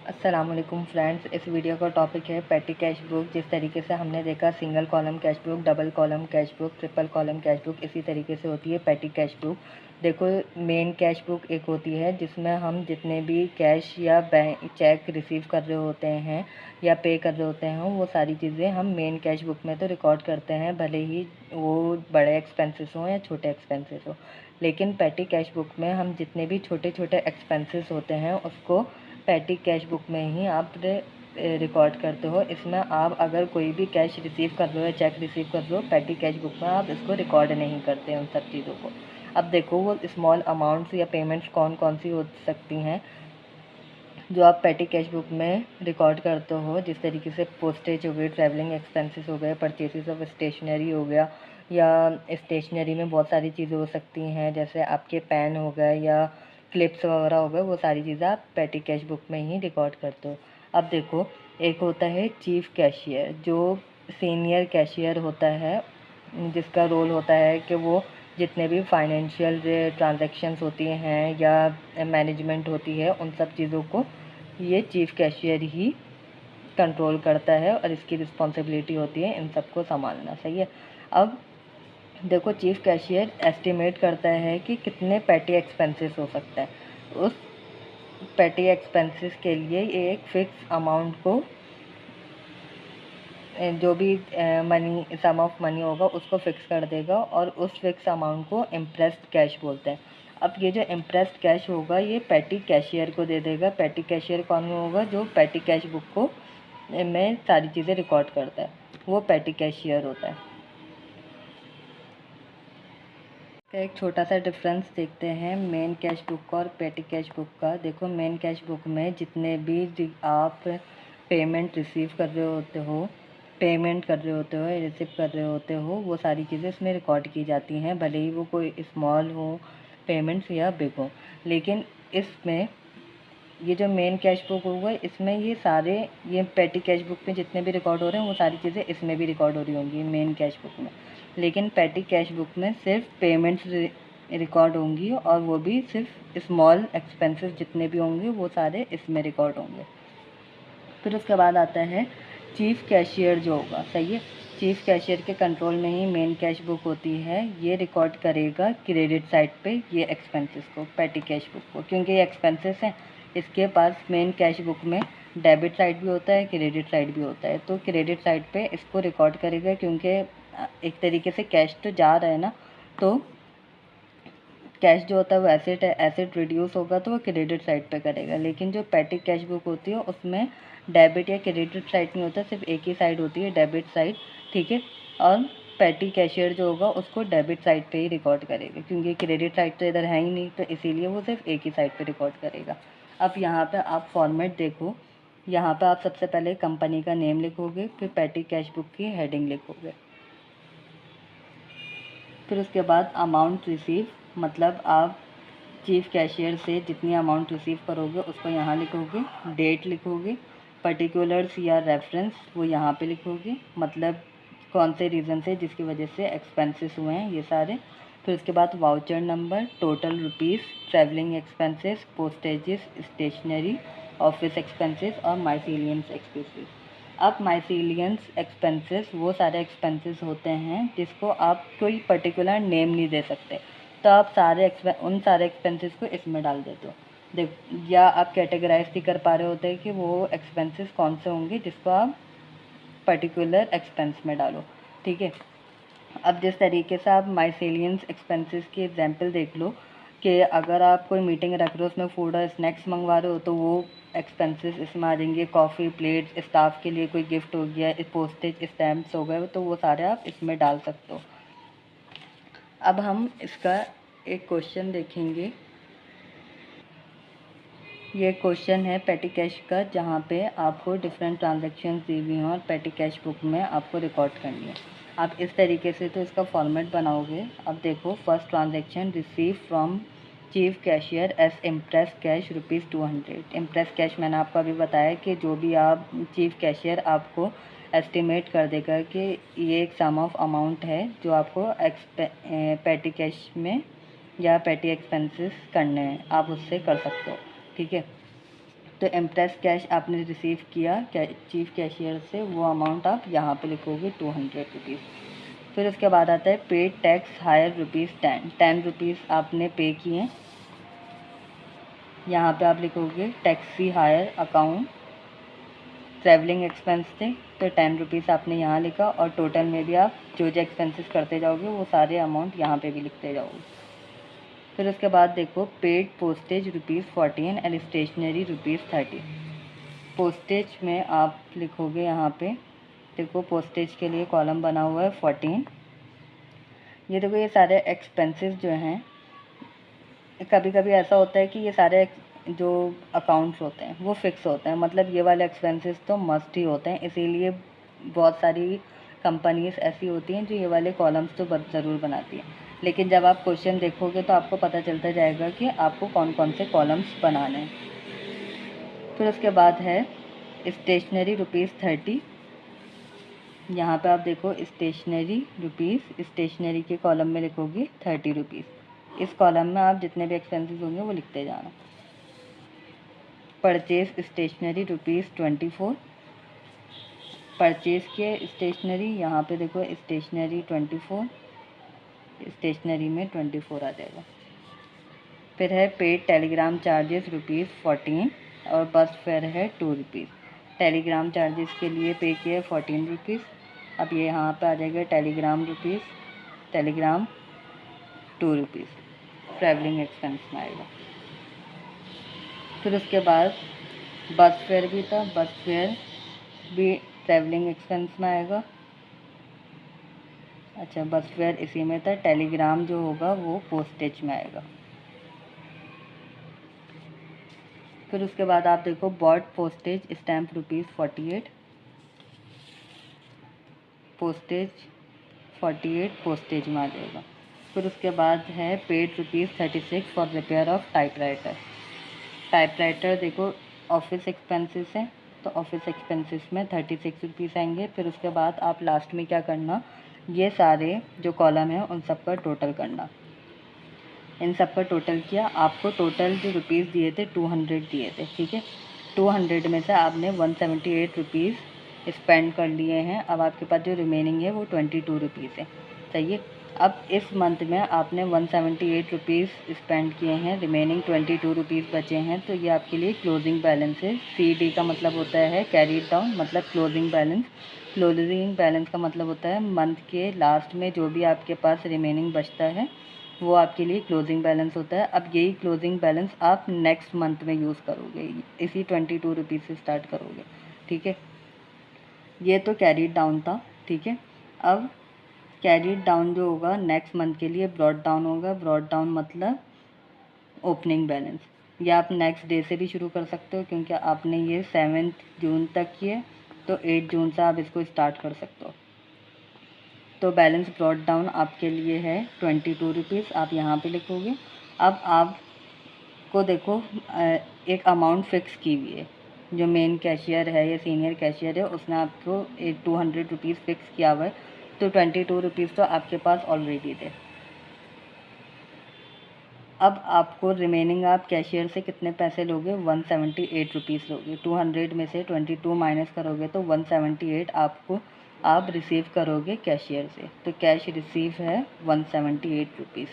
अस्सलामुअलैकुम फ्रेंड्स, इस वीडियो का टॉपिक है पेटी कैश बुक। जिस तरीके से हमने देखा single column cash book, double column cash book, triple column cash book, इसी तरीके से होती है पेटी कैश बुक। देखो, मेन कैश बुक एक होती है जिसमें हम जितने भी कैश या बैंक चेक रिसीव कर रहे होते हैं या पे कर रहे होते हैं वो सारी चीज़ें हम मेन कैश बुक में तो रिकॉर्ड करते हैं, भले ही वो बड़े एक्सपेंसेस हों या छोटे एक्सपेंसेस हो। लेकिन पेटी कैश बुक में हम जितने भी छोटे छोटे एक्सपेंसेस होते हैं उसको पेटी कैश बुक में ही आप रिकॉर्ड करते हो। इसमें आप अगर कोई भी कैश रिसीव कर रहे हो या चेक रिसीव कर रहे हो, पेटी कैश बुक में आप इसको रिकॉर्ड नहीं करते उन सब चीज़ों को। अब देखो, वो स्मॉल अमाउंट्स या पेमेंट्स कौन कौन सी हो सकती हैं जो आप पेटी कैश बुक में रिकॉर्ड करते हो। जिस तरीके से पोस्टेज हो गई, ट्रैवलिंग एक्सपेंसेस हो गए, परचेसेस ऑफ स्टेशनरी हो गया, या स्टेशनरी में बहुत सारी चीज़ें हो सकती हैं जैसे आपके पेन हो गए या क्लिप्स वगैरह हो गए, वो सारी चीज़ें आप पेटी कैश बुक में ही रिकॉर्ड करते हो। अब देखो, एक होता है चीफ कैशियर, जो सीनियर कैशियर होता है, जिसका रोल होता है कि वो जितने भी फाइनेंशियल ट्रांजैक्शंस होती हैं या मैनेजमेंट होती है उन सब चीज़ों को ये चीफ कैशियर ही कंट्रोल करता है और इसकी रिस्पॉन्सिबिलिटी होती है इन सबको संभालना। सही है। अब देखो, चीफ कैशियर एस्टिमेट करता है कि कितने पेटी एक्सपेंसेस हो सकता है। उस पेटी एक्सपेंसेस के लिए ये एक फिक्स अमाउंट को, जो भी मनी सम ऑफ मनी होगा उसको फिक्स कर देगा और उस फिक्स अमाउंट को इम्प्रेस्ड कैश बोलते हैं। अब ये जो इम्प्रेस्ड कैश होगा ये पेटी कैशियर को दे देगा। पेटी कैशियर कौन होगा? जो पेटी कैश बुक को में सारी चीज़ें रिकॉर्ड करता है, वो पेटी कैशियर होता है। एक छोटा सा डिफरेंस देखते हैं मेन कैश बुक का और पेटी कैश बुक का। देखो, मेन कैश बुक में जितने भी आप पेमेंट रिसीव कर रहे होते हो, पेमेंट कर रहे होते हो, रिसीव कर रहे होते हो, वो सारी चीज़ें इसमें रिकॉर्ड की जाती हैं, भले ही वो कोई स्मॉल हो पेमेंट्स या बिग हो। लेकिन इसमें ये जो मेन कैश बुक होगा इसमें ये पेटी कैश बुक में जितने भी रिकॉर्ड हो रहे हैं वो सारी चीज़ें इसमें भी रिकॉर्ड हो रही होंगी मेन कैश बुक में। लेकिन पेटी कैश बुक में सिर्फ पेमेंट्स रिकॉर्ड होंगी और वो भी सिर्फ स्मॉल एक्सपेंसेस जितने भी होंगे वो सारे इसमें रिकॉर्ड होंगे। फिर उसके बाद आता है चीफ कैशियर जो होगा। सही है। चीफ कैशियर के कंट्रोल में ही मेन कैश बुक होती है। ये रिकॉर्ड करेगा क्रेडिट साइड पे ये एक्सपेंसेस को, पेटी कैश बुक को, क्योंकि ये एक्सपेंसेस हैं। इसके पास मेन कैश बुक में डेबिट साइड भी होता है, क्रेडिट साइड भी होता है। तो क्रेडिट साइड पे इसको रिकॉर्ड करेगा, क्योंकि एक तरीके से कैश तो जा रहा है ना, तो कैश जो होता है वो एसेट है, एसेट रिड्यूस होगा तो वो क्रेडिट साइड पे करेगा। लेकिन जो पेटी कैश बुक होती है उसमें डेबिट या क्रेडिट साइड नहीं होता, सिर्फ एक ही साइड होती है, डेबिट साइड। ठीक है। और पेटी कैशियर जो होगा उसको डेबिट साइड पे ही रिकॉर्ड करेगा, क्योंकि क्रेडिट साइड तो इधर है ही नहीं, तो इसीलिए वो सिर्फ एक ही साइड पे रिकॉर्ड करेगा। अब यहाँ पे आप फॉर्मेट देखो, यहाँ पे आप सबसे पहले कंपनी का नेम लिखोगे, फिर पेटी कैश बुक की हेडिंग लिखोगे, फिर उसके बाद अमाउंट रिसीव, मतलब आप चीफ कैशियर से जितनी अमाउंट रिसीव करोगे उसको यहाँ लिखोगे, डेट लिखोगे, पर्टिकुलर्स या रेफरेंस वो यहाँ पे लिखोगे, मतलब कौन से रीज़न से जिसकी वजह से एक्सपेंसेस हुए हैं ये सारे। फिर उसके बाद voucher number, total rupees, travelling expenses, postages, stationery, office expenses और माइसिलियंस एक्सपेंसेस। अब माइसिलियंस एक्सपेंसेस वो सारे एक्सपेंसेस होते हैं जिसको आप कोई पर्टिकुलर नेम नहीं दे सकते, तो आप उन सारे एक्सपेंसेस को इसमें डाल देते हो। देख, या आप कैटेगराइज नहीं कर पा रहे होते हैं कि वो एक्सपेंसेस कौन से होंगे जिसको आप पर्टिकुलर एक्सपेंस में डालो। ठीक है। अब जिस तरीके से आप माइसेलियंस एक्सपेंसेस की एग्जांपल देख लो कि अगर आप कोई मीटिंग रख रहे हो उसमें फूड और स्नैक्स मंगवा रहे हो तो वो एक्सपेंसेस इसमें आ जाएंगे। कॉफ़ी, प्लेट्स, स्टाफ के लिए कोई गिफ्ट हो गया, पोस्टेज स्टैम्प्स हो गए, तो वो सारे आप इसमें डाल सकते हो। अब हम इसका एक क्वेश्चन देखेंगे। ये क्वेश्चन है पेटी कैश का, जहाँ पे आपको डिफरेंट ट्रांजैक्शंस दी हुई हैं और पेटी कैश बुक में आपको रिकॉर्ड करनी है। आप इस तरीके से तो इसका फॉर्मेट बनाओगे। अब देखो, first transaction receive from chief cashier S impress cash ₹200। Impress cash मैंने आपको अभी बताया कि जो भी आप चीफ कैशियर आपको एस्टिमेट कर देगा कि ये एक सम ऑफ अमाउंट है जो आपको पेटी कैश में या पेटी एक्सपेंसेस करने हैं, आप उससे कर सकते हो। ठीक है। तो इम्प्रेस कैश आपने रिसीव किया चीफ कैशियर से, वो अमाउंट आप यहाँ पे लिखोगे 200 रुपीज़। फिर उसके बाद आता है पेड टैक्स हायर ₹10 रुपीज़ आपने पे किए, यहाँ पे आप लिखोगे taxi hire account, travelling expense थे तो 10 रुपीज़ आपने यहाँ लिखा, और टोटल में भी आप जो एक्सपेंसेस करते जाओगे वो सारे अमाउंट यहाँ पे भी लिखते जाओगे। फिर उसके बाद देखो paid postage ₹14 and stationery ₹30। Postage में आप लिखोगे यहाँ पे, देखो पोस्टेज के लिए कॉलम बना हुआ है 14। ये देखो ये सारे एक्सपेंसेस जो हैं, कभी कभी ऐसा होता है कि ये सारे जो अकाउंट्स होते हैं वो फिक्स होते हैं, मतलब ये वाले एक्सपेंसेस तो मस्ट ही होते हैं, इसीलिए बहुत सारी कंपनीज ऐसी होती हैं जो ये वाले कॉलम्स तो ज़रूर बनाती हैं। लेकिन जब आप क्वेश्चन देखोगे तो आपको पता चलता जाएगा कि आपको कौन कौन से कॉलम्स बनाने हैं। फिर उसके बाद है स्टेशनरी ₹30। यहाँ पे आप देखो स्टेशनरी रुपीज़, स्टेशनरी के कॉलम में लिखोगे 30 रुपीज़। इस कॉलम में आप जितने भी एक्सपेंसेस होंगे वो लिखते जाना। Purchase stationery ₹24। परचेज किए स्टेशनरी, यहाँ पे देखो स्टेशनरी 24, स्टेशनरी में 24 आ जाएगा। फिर है पेड टेलीग्राम चार्जेस ₹14 और बस फेयर है 2 रुपीज़। टेलीग्राम चार्जेस के लिए पे किए 14 रुपीज़। अब ये यहाँ पे आ जाएगा टेलीग्राम 2 रुपीज़, ट्रैवलिंग एक्सपेंस में आएगा। फिर उसके बाद बस फेयर भी था, बस फेयर भी ट्रैवलिंग एक्सपेंस में आएगा। अच्छा बस फेयर इसी में था, टेलीग्राम जो होगा वो पोस्टेज में आएगा। फिर उसके बाद आप देखो bought postage stamp ₹48, postage 48 postage में आ जाएगा। फिर उसके बाद है paid ₹36 for repair of typewriter. Typewriter देखो ऑफिस एक्सपेंसेस हैं, तो ऑफिस एक्सपेंसेस में 36 रुपीज़ आएंगे। फिर उसके बाद आप लास्ट में क्या करना, ये सारे जो कॉलम हैं उन सब का टोटल करना। इन सब का टोटल किया, आपको टोटल जो रुपीज़ दिए थे 200 दिए थे, ठीक है। 200 में से आपने 178 रुपीज़ स्पेंड कर लिए हैं। अब आपके पास जो रिमेनिंग है वो 22 रुपीज़ है, सही है। अब इस मंथ में आपने 178 रुपीज़ स्पेंड किए हैं, रिमेनिंग 22 रुपीज़ बचे हैं, तो ये आपके लिए क्लोजिंग बैलेंस है। CD का मतलब होता है कैरीड डाउन, मतलब क्लोजिंग बैलेंस। क्लोजिंग बैलेंस का मतलब होता है मंथ के लास्ट में जो भी आपके पास रिमेनिंग बचता है वो आपके लिए क्लोजिंग बैलेंस होता है। अब यही क्लोजिंग बैलेंस आप नेक्स्ट मंथ में यूज़ करोगे, इसी 22 रुपीज़ से स्टार्ट करोगे, ठीक है। ये तो कैरीड डाउन था, ठीक है। अब कैरीड डाउन जो होगा नेक्स्ट मंथ के लिए ब्रॉड डाउन होगा। ब्रॉड डाउन मतलब ओपनिंग बैलेंस। या आप नेक्स्ट डे से भी शुरू कर सकते हो, क्योंकि आपने ये 7 जून तक किए, तो 8 जून से आप इसको स्टार्ट कर सकते हो। तो बैलेंस ब्रॉड डाउन आपके लिए है 22 रुपीज़, आप यहाँ पे लिखोगे। अब आपको देखो एक अमाउंट फ़िक्स की हुई है, जो मेन कैशियर है या सीनियर कैशियर है उसने आपको 200 रुपीज़ फ़िक्स किया हुआ है, तो 22 रुपीज़ तो आपके पास ऑलरेडी थे। अब आपको रिमेनिंग आप कैशियर से कितने पैसे लोगे, 178 रुपीज़ लोगे। 200 में से 22 माइनस करोगे तो 178 आप रिसीव करोगे कैशियर से। तो कैश रिसीव है 178 रुपीज़।